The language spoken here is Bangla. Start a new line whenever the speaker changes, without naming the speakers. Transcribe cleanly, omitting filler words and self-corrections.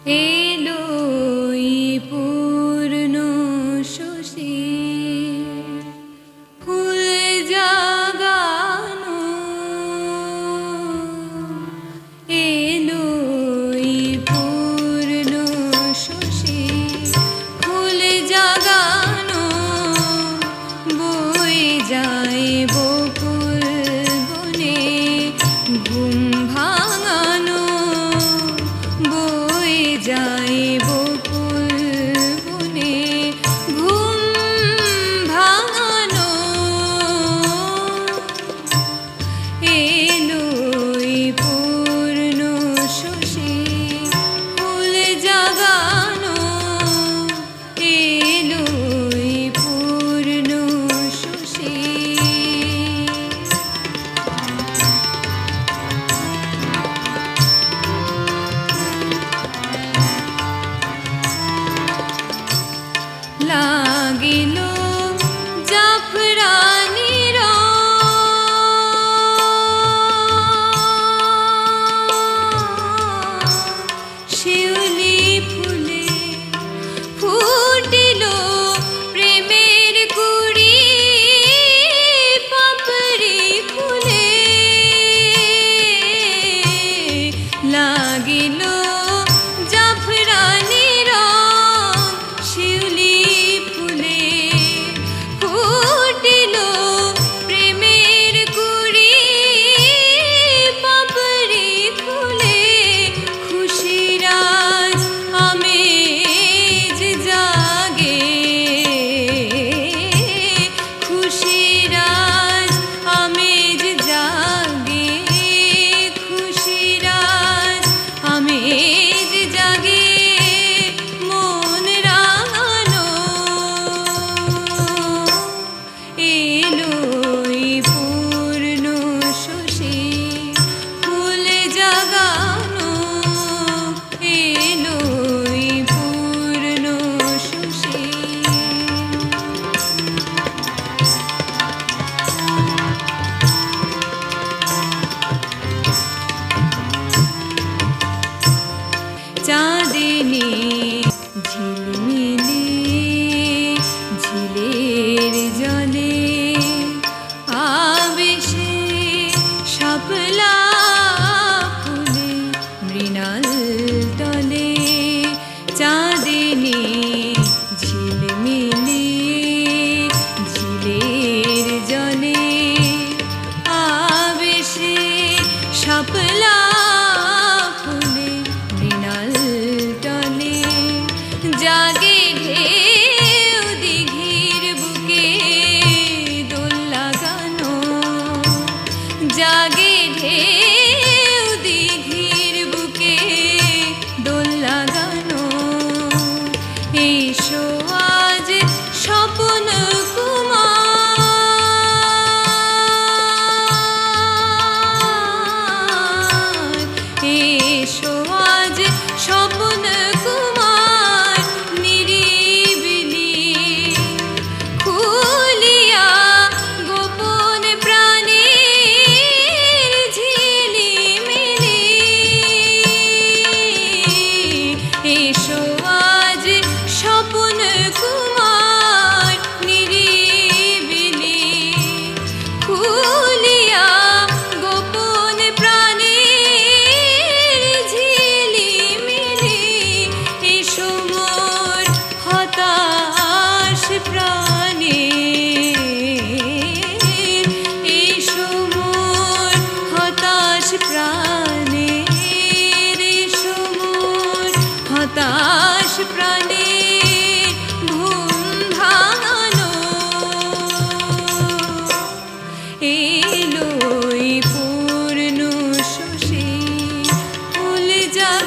এলো পূর্ণ শশী ফুল জাগানো, এলো পূর্ণ শশী ফুল জাগানো, বয়ে যায় বকুল বনে ঘুম ভাঙানো, বয়ে যায় বকুল বনে ঘুম ভাঙানো, এলো পূর্ণ শশী ফুল জাগানো, এলো পূর্ণ শশী। লাগিল জাফরানি শিউলি ফুলে ফুটিল প্রেমের কুড়ি, পাপড়ি ফুলে লাগিল জাফরানি শিউলি ফুলে ফুটিল প্রেমের কুড়ি, পাপড়ি ফুলে খুশির আজ আমেজ জাগে, খুশির আজ আমেজ জাগে, খুশির আজ আমেজ জাগে, মন রাঙানো, এলো পূর্ণ শশী ফুল জাগানো, এলো পূর্ণ শশী। চাঁদিনী ঝিলমিলে ঝিলের জলে আবেশে শাপলা ফুলে মৃণাল তলে, চাঁদিনী ঝিলমিলে ঝিলের জলে আবেশে শাপলা ফুলে মৃণাল তলে, জাগে ঢেউ দিঘির বুকে দোল লাগানো, জাগে ঢেউ দিঘির বুকে দোল লাগানো, এসো আজ স্বপন কুমার, এসো আজ স্বপন কুমার, নিরিবিলি খুলিয়া গোপন প্রাণের ঝিলিমিলি, এসো আজ স্বপন কুমার, নিরিবিলি খুলিয়া গোপন প্রাণের ঝিলিমিলি, এসো মোর হতাশ প্রাণে, এসো মোর হতাশ প্রাণে, এসো মোর হতাশ প্রাণে ঘুম ভাঙানো, এলো পূর্ণ শশী ফুল জাগানো।